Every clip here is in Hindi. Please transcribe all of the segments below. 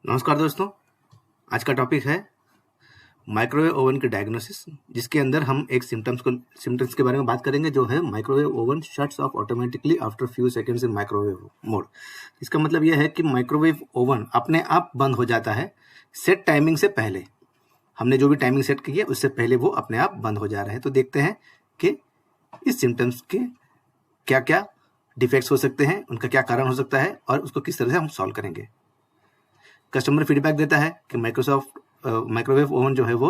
नमस्कार दोस्तों, आज का टॉपिक है माइक्रोवेव ओवन के डायग्नोसिस, जिसके अंदर हम एक सिम्टम्स के बारे में बात करेंगे, जो है microwave oven shuts of automatically after few seconds in microwave mode. इसका मतलब यह है कि माइक्रोवेव ओवन अपने आप बंद हो जाता है सेट टाइमिंग से पहले। हमने जो भी टाइमिंग सेट की है उससे पहले वो अपने आप बंद हो जा रहे हैं। तो देखते हैं कि इस सिम्टम्स के क्या क्या डिफेक्ट्स हो सकते हैं, उनका क्या कारण हो सकता है और उसको किस तरह से हम सॉल्व करेंगे। कस्टमर फीडबैक देता है कि माइक्रोवेव ओवन जो है वो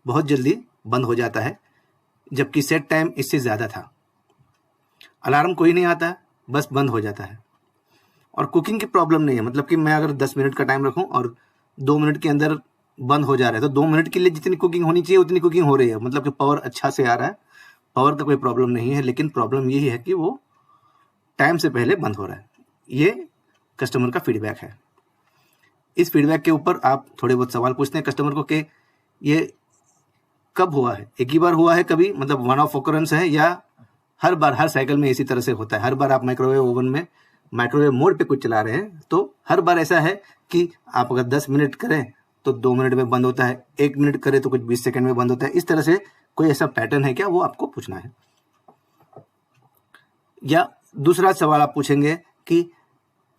बहुत जल्दी बंद हो जाता है, जबकि सेट टाइम इससे ज़्यादा था। अलार्म कोई नहीं आता, बस बंद हो जाता है। और कुकिंग की प्रॉब्लम नहीं है, मतलब कि मैं अगर 10 मिनट का टाइम रखूं और 2 मिनट के अंदर बंद हो जा रहा है, तो 2 मिनट के लिए जितनी कुकिंग होनी चाहिए उतनी कुकिंग हो रही है, मतलब कि पावर अच्छा से आ रहा है। पावर का कोई प्रॉब्लम नहीं है, लेकिन प्रॉब्लम यही है कि वो टाइम से पहले बंद हो रहा है। ये कस्टमर का फीडबैक है। इस फीडबैक के ऊपर आप थोड़े बहुत सवाल पूछते हैं कस्टमर को कि ये कब हुआ है, एक ही बार हुआ है कभी, मतलब वन ऑफ ऑकरेंस है, या हर बार हर साइकिल में इसी तरह से होता है। हर बार आप माइक्रोवेव ओवन में माइक्रोवेव मोड पे कुछ चला रहे हैं तो हर बार ऐसा है कि आप अगर 10 मिनट करें तो 2 मिनट में बंद होता है, 1 मिनट करें तो कुछ 20 सेकंड में बंद होता है। इस तरह से कोई ऐसा पैटर्न है क्या, वो आपको पूछना है। या दूसरा सवाल आप पूछेंगे कि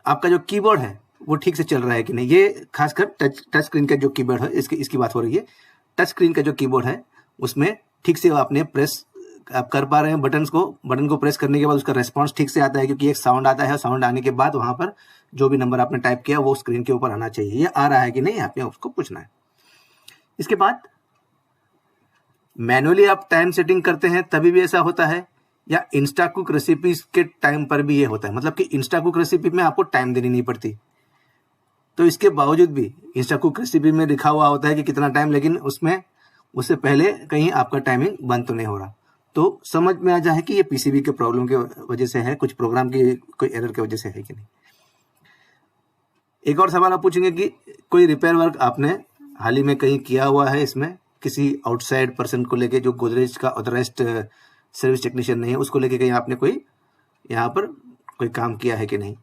आपका जो कीबोर्ड है वो ठीक से चल रहा है कि नहीं। ये खासकर टच स्क्रीन का जो कीबोर्ड है, इसकी बात हो रही है। टच स्क्रीन का जो कीबोर्ड है उसमें ठीक से आपने प्रेस आप कर पा रहे हैं बटन को प्रेस करने के बाद उसका रेस्पॉन्स ठीक से आता है, क्योंकि एक साउंड आता है। साउंड आने के बाद वहां पर जो भी नंबर आपने टाइप किया वो स्क्रीन के ऊपर आना चाहिए। ये आ रहा है कि नहीं, आपने उसको पूछना है। इसके बाद मैनुअली आप टाइम सेटिंग करते हैं तभी भी ऐसा होता है, या इंस्टा कुक रेसिपीज के टाइम पर भी ये होता है। मतलब कि इंस्टा कुक रेसिपी में आपको टाइम देनी नहीं पड़ती, तो इसके बावजूद भी इंस्टा कुक रेसिपी में लिखा हुआ होता है कि कितना टाइम, लेकिन उससे पहले कहीं आपका टाइमिंग बंद तो नहीं हो रहा। तो समझ में आ जाए कि ये पीसीबी के प्रॉब्लम के वजह से है, कुछ प्रोग्राम की कोई एरर की वजह से है कि नहीं। एक और सवाल आप पूछेंगे कि कोई रिपेयर वर्क आपने हाल ही में कहीं किया हुआ है, इसमें किसी आउटसाइड पर्सन को लेके, जो गोदरेज का ऑथराइज्ड सर्विस टेक्नीशियन नहीं है, उसको लेके कहीं आपने कोई यहाँ पर कोई काम किया है कि नहीं।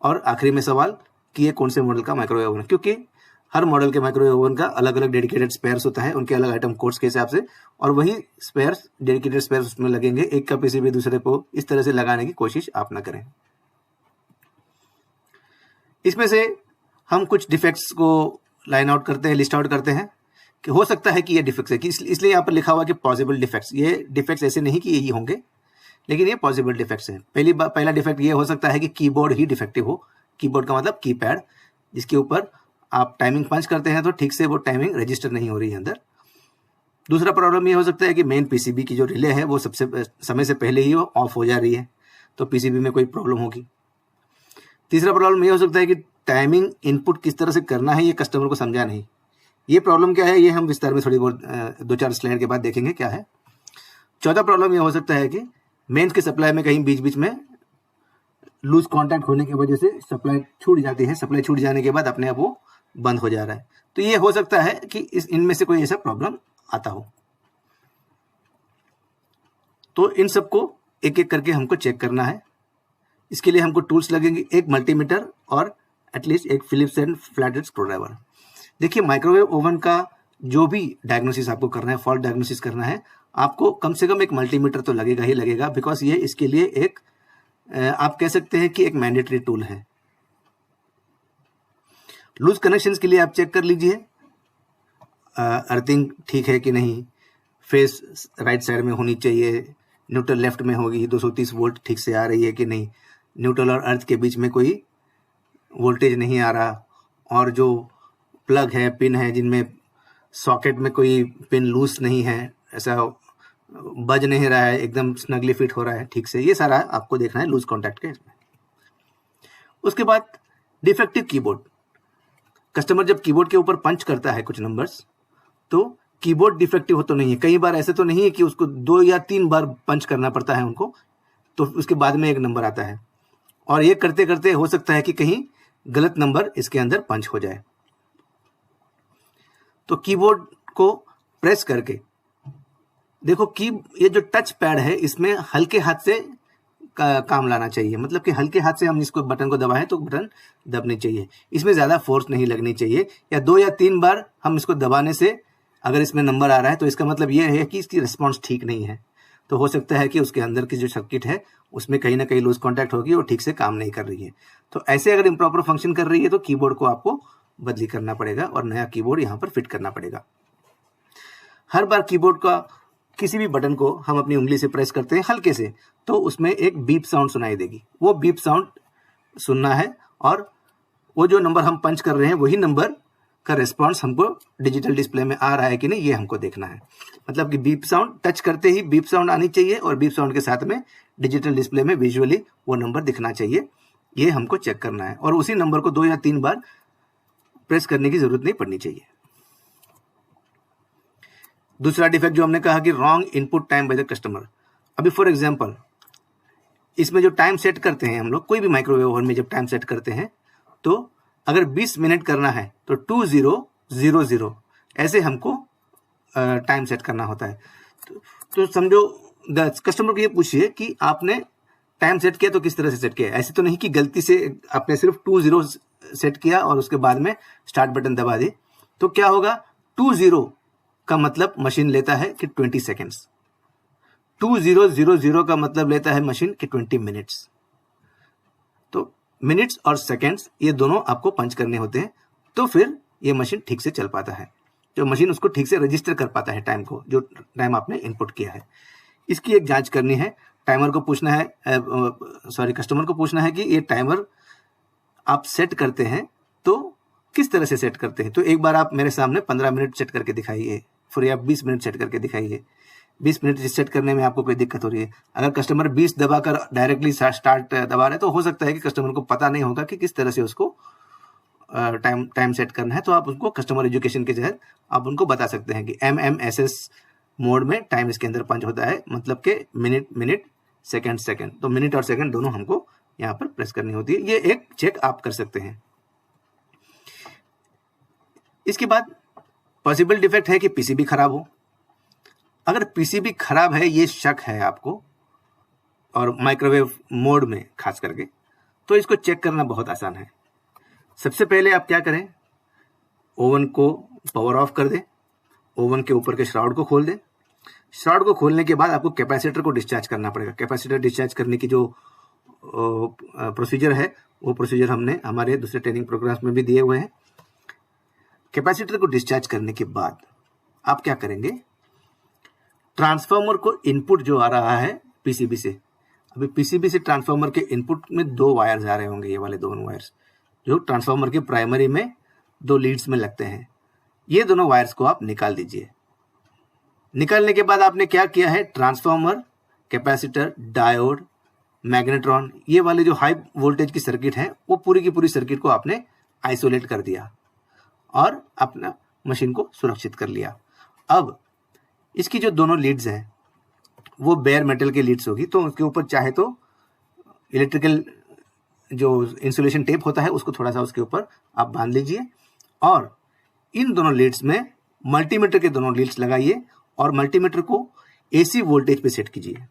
और आखिरी में सवाल कि ये कौन से मॉडल का माइक्रोवेव ओवन है, क्योंकि हर मॉडल के माइक्रोवेव ओवन का अलग अलग डेडिकेटेड स्पेयर्स होता है, उनके अलग आइटम कोड्स के हिसाब से, और वही स्पेयर्स डेडिकेटेड स्पेयर्स उसमें लगेंगे। एक का पीसीबी दूसरे को इस तरह से लगाने की कोशिश आप ना करें। इसमें से हम कुछ डिफेक्ट्स को लाइन आउट करते हैं, लिस्ट आउट करते हैं कि हो सकता है कि ये डिफेक्ट्स है, कि इसलिए यहाँ पर लिखा हुआ कि पॉसिबल डिफेक्ट्स। ये डिफेक्ट्स ऐसे नहीं कि यही होंगे, लेकिन ये पॉसिबल डिफेक्ट्स हैं। पहला डिफेक्ट ये हो सकता है कि कीबोर्ड ही डिफेक्टिव हो। कीबोर्ड का मतलब कीपैड, जिसके ऊपर आप टाइमिंग पंच करते हैं तो ठीक से वो टाइमिंग रजिस्टर नहीं हो रही है अंदर। दूसरा प्रॉब्लम ये हो सकता है कि मेन पीसीबी की जो रिले है वो सबसे समय से पहले ही वो ऑफ हो जा रही है, तो पीसीबी में कोई प्रॉब्लम होगी। तीसरा प्रॉब्लम ये हो सकता है कि टाइमिंग इनपुट किस तरह से करना है ये कस्टमर को समझा नहीं। ये प्रॉब्लम क्या है, ये हम विस्तार में थोड़ी बहुत 2-4 स्लाइड के बाद देखेंगे क्या है। चौथा प्रॉब्लम ये हो सकता है कि मेंस के सप्लाई में कहीं बीच बीच में लूज कांटेक्ट होने की वजह से सप्लाई छूट जाती है। सप्लाई छूट जाने के बाद अपने आप वो बंद हो जा रहा है। तो ये हो सकता है कि इनमें से कोई ऐसा प्रॉब्लम आता हो। तो इन सबको एक एक करके हमको चेक करना है। इसके लिए हमको टूल्स लगेंगे, एक मल्टीमीटर और एटलीस्ट एक Philips and flat screwdriver. देखिए, माइक्रोवेव ओवन का जो भी डायग्नोसिस आपको करना है, फॉल्ट डायग्नोसिस करना है, आपको कम से कम एक मल्टीमीटर तो लगेगा ही लगेगा, बिकॉज ये इसके लिए एक आप कह सकते हैं कि एक मैंडेटरी टूल है। लूज कनेक्शंस के लिए आप चेक कर लीजिए अर्थिंग ठीक है कि नहीं, फेस राइट साइड में होनी चाहिए, न्यूट्रल लेफ्ट में होगी, 230 वोल्ट ठीक से आ रही है कि नहीं, न्यूट्रल और अर्थ के बीच में कोई वोल्टेज नहीं आ रहा, और जो प्लग है, पिन है, जिनमें सॉकेट में कोई पिन लूज नहीं है, ऐसा बज नहीं रहा है, एकदम स्नगली फिट हो रहा है ठीक से, ये सारा आपको देखना है लूज कॉन्टैक्ट के इसमें। उसके बाद डिफेक्टिव कीबोर्ड। कस्टमर जब कीबोर्ड के ऊपर पंच करता है कुछ नंबर्स, तो कीबोर्ड डिफेक्टिव हो तो नहीं है। कई बार ऐसे तो नहीं है कि उसको 2 या 3 बार पंच करना पड़ता है उनको, तो उसके बाद में एक नंबर आता है, और ये करते करते हो सकता है कि कहीं गलत नंबर इसके अंदर पंच हो जाए। तो कीबोर्ड को प्रेस करके देखो कि ये जो टच पैड है इसमें हल्के हाथ से काम लाना चाहिए, मतलब कि हल्के हाथ से हम इसको बटन को दबाएं तो बटन दबनी चाहिए, इसमें ज़्यादा फोर्स नहीं लगनी चाहिए। या 2 या 3 बार हम इसको दबाने से अगर इसमें नंबर आ रहा है तो इसका मतलब ये है कि इसकी रिस्पॉन्स ठीक नहीं है। तो हो सकता है कि उसके अंदर की जो सर्किट है उसमें कहीं ना कहीं लूज कॉन्टैक्ट होगी और ठीक से काम नहीं कर रही है। तो ऐसे अगर इम्प्रॉपर फंक्शन कर रही है तो कीबोर्ड को आपको बदली करना पड़ेगा और नया कीबोर्ड यहाँ पर फिट करना पड़ेगा। हर बार कीबोर्ड का किसी भी बटन को हम अपनी उंगली से प्रेस करते हैं हल्के से, तो उसमें एक बीप साउंड सुनाई देगी। वो बीप साउंड सुनना है और वो जो नंबर हम पंच कर रहे हैं वही नंबर का रिस्पॉन्स हमको डिजिटल डिस्प्ले में आ रहा है कि नहीं, ये हमको देखना है। मतलब कि बीप साउंड टच करते ही बीप साउंड आनी चाहिए और बीप साउंड के साथ में डिजिटल डिस्प्ले में विजुअली वो नंबर दिखना चाहिए, ये हमको चेक करना है। और उसी नंबर को 2 या 3 बार प्रेस करने की जरूरत नहीं पड़नी चाहिए। दूसरा डिफेक्ट जो हमने कहा कि wrong input time by the customer. अभी फॉर एग्जांपल इसमें जो टाइम सेट करते हैं हम लोग कोई भी माइक्रोवेव ओवन में जब टाइम सेट करते हैं तो अगर 20 मिनट करना है तो 2000 ऐसे हमको टाइम सेट करना होता है। तो समझो कस्टमर को ये पूछिए कि आपने टाइम सेट किया तो किस तरह से सेट किया। ऐसे तो नहीं कि गलती से आपने सिर्फ 20 सेट किया और उसके बाद में स्टार्ट बटन दबा दी। तो क्या होगा, 20 का मतलब मशीन लेता है कि 20 सेकेंड्स, 2000 का मतलब लेता है मशीन कि 20 मिनट्स। तो मिनट्स और सेकेंड्स ये दोनों आपको पंच करने होते हैं, तो फिर ये मशीन ठीक से चल पाता है, जो मशीन उसको ठीक से रजिस्टर कर पाता है टाइम को, जो टाइम आपने इनपुट किया है। इसकी एक जांच करनी है, टाइमर को पूछना है, कस्टमर को पूछना है कि ये टाइमर आप सेट करते हैं तो किस तरह से सेट करते हैं। तो एक बार आप मेरे सामने 15 मिनट सेट करके दिखाइए, फिर आप 20 मिनट सेट करके दिखाइए। 20 मिनट सेट करने में आपको कोई दिक्कत हो रही है, अगर कस्टमर 20 दबाकर डायरेक्टली स्टार्ट दबा रहे हैं तो हो सकता है कि कस्टमर को पता नहीं होगा कि किस तरह से उसको टाइम सेट करना है। तो आप उसको कस्टमर एजुकेशन के तहत आप उनको बता सकते हैं कि MMSS मोड में टाइम इसके अंदर पंच होता है, मतलब कि मिनट सेकंड। तो मिनट और सेकंड दोनों हमको यहाँ पर प्रेस करनी होती है। ये एक चेक आप कर सकते हैं। इसके बाद पॉसिबल डिफेक्ट है कि पीसीबी खराब हो। अगर पीसीबी खराब है ये शक है आपको और माइक्रोवेव मोड में खास करके, तो इसको चेक करना बहुत आसान है। सबसे पहले आप क्या करें, ओवन को पावर ऑफ कर दें, ओवन के ऊपर के श्राउड को खोल दें। श्राउड को खोलने के बाद आपको कैपेसिटर को डिस्चार्ज करना पड़ेगा। कैपेसिटर डिस्चार्ज करने की जो प्रोसीजर है वो प्रोसीजर हमने हमारे दूसरे ट्रेनिंग प्रोग्राम्स में भी दिए हुए हैं। कैपेसिटर को डिस्चार्ज करने के बाद आप क्या करेंगे, ट्रांसफार्मर को इनपुट जो आ रहा है पीसीबी से, अभी पीसीबी से ट्रांसफार्मर के इनपुट में 2 वायर्स आ रहे होंगे, ये वाले दोनों वायर्स जो ट्रांसफार्मर के प्राइमरी में 2 लीड्स में लगते हैं, ये दोनों वायर्स को आप निकाल दीजिए। निकालने के बाद आपने क्या किया है, ट्रांसफार्मर, कैपेसिटर, डायोड, मैग्नेट्रॉन, ये वाले जो हाई वोल्टेज की सर्किट है वो पूरी की पूरी सर्किट को आपने आइसोलेट कर दिया और अपना मशीन को सुरक्षित कर लिया। अब इसकी जो दोनों लीड्स हैं वो बेयर मेटल के लीड्स होगी, तो उसके ऊपर चाहे तो इलेक्ट्रिकल जो इंसुलेशन टेप होता है उसको थोड़ा सा उसके ऊपर आप बांध लीजिए और इन दोनों लीड्स में मल्टीमीटर के दोनों लीड्स लगाइए और मल्टीमीटर को एसी वोल्टेज पे सेट कीजिए।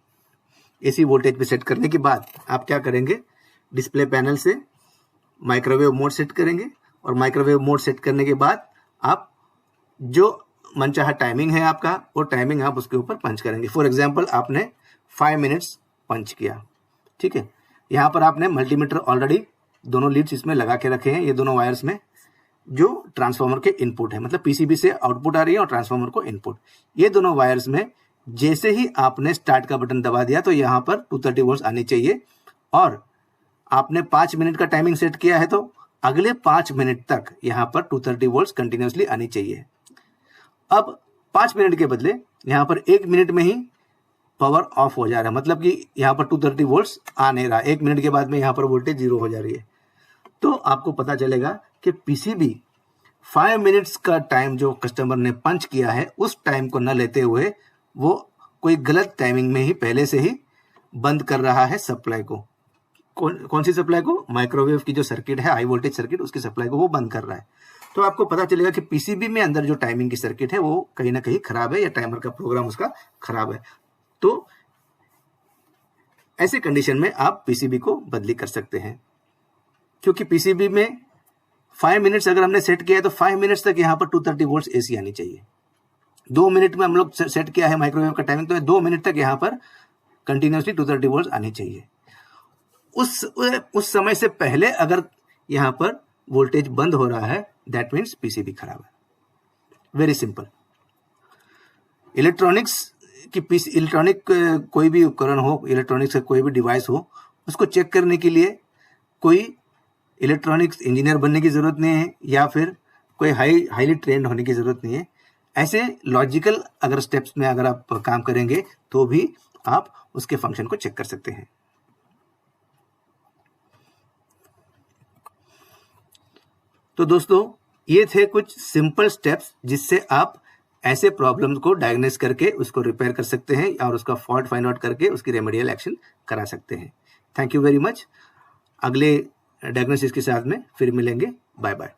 एसी वोल्टेज पे सेट करने के बाद आप क्या करेंगे, डिस्प्ले पैनल से माइक्रोवेव मोड सेट करेंगे और माइक्रोवेव मोड सेट करने के बाद आप जो मनचाहा टाइमिंग है आपका, वो टाइमिंग आप उसके ऊपर पंच करेंगे। फॉर एग्जांपल आपने 5 मिनट्स पंच किया, ठीक है। यहाँ पर आपने मल्टीमीटर ऑलरेडी दोनों लीड्स इसमें लगा के रखे हैं, ये दोनों वायर्स में जो ट्रांसफार्मर के इनपुट है, मतलब पीसीबी से आउटपुट आ रही है और ट्रांसफार्मर को इनपुट। ये दोनों वायर्स में जैसे ही आपने स्टार्ट का बटन दबा दिया तो यहाँ पर 230 वोल्ट आनी चाहिए और आपने 5 मिनट का टाइमिंग सेट किया है तो अगले 5 मिनट तक यहाँ पर 230 वोल्ट कंटिन्यूसली आनी चाहिए। अब 5 मिनट के बदले यहाँ पर 1 मिनट में ही पावर ऑफ हो जा रहा है, मतलब कि यहाँ पर 230 वोल्ट्स आ नहीं रहा, 1 मिनट के बाद में यहाँ पर वोल्टेज 0 हो जा रही है। तो आपको पता चलेगा कि पीसीबी 5 मिनट्स का टाइम जो कस्टमर ने पंच किया है उस टाइम को न लेते हुए वो कोई गलत टाइमिंग में ही पहले से ही बंद कर रहा है सप्लाई को। कौन सी सप्लाई को, माइक्रोवेव की जो सर्किट है हाई वोल्टेज सर्किट, उसकी सप्लाई को वो बंद कर रहा है। तो आपको पता चलेगा कि पीसीबी में अंदर जो टाइमिंग की सर्किट है वो कहीं ना कहीं खराब है या टाइमर का प्रोग्राम उसका खराब है। तो ऐसे कंडीशन में आप पीसीबी को बदली कर सकते हैं, क्योंकि पीसीबी में 5 मिनट्स अगर हमने सेट किया है तो 5 मिनट्स तक यहाँ पर 230 वोल्ट एसी आनी चाहिए। 2 मिनट में हम लोग सेट किया है माइक्रोवेव का टाइमिंग, तो 2 मिनट तक यहाँ पर कंटिन्यूसली 230 वोल्ट आनी चाहिए। उस समय से पहले अगर यहाँ पर वोल्टेज बंद हो रहा है, दैट मीन्स पीसीबी खराब है। Very simple. इलेक्ट्रॉनिक कोई भी उपकरण हो, इलेक्ट्रॉनिक्स का कोई भी डिवाइस हो, उसको चेक करने के लिए कोई इलेक्ट्रॉनिक्स इंजीनियर बनने की जरूरत नहीं है या फिर कोई हाईली ट्रेंड होने की जरूरत नहीं है। ऐसे लॉजिकल अगर स्टेप्स में अगर आप काम करेंगे तो भी आप उसके फंक्शन को चेक कर सकते हैं। तो दोस्तों, ये थे कुछ सिंपल स्टेप्स जिससे आप ऐसे प्रॉब्लम्स को डायग्नोस करके उसको रिपेयर कर सकते हैं और उसका फॉल्ट फाइंड आउट करके उसकी रेमेडियल एक्शन करा सकते हैं। Thank you very much. अगले डायग्नोसिस के साथ में फिर मिलेंगे। Bye bye.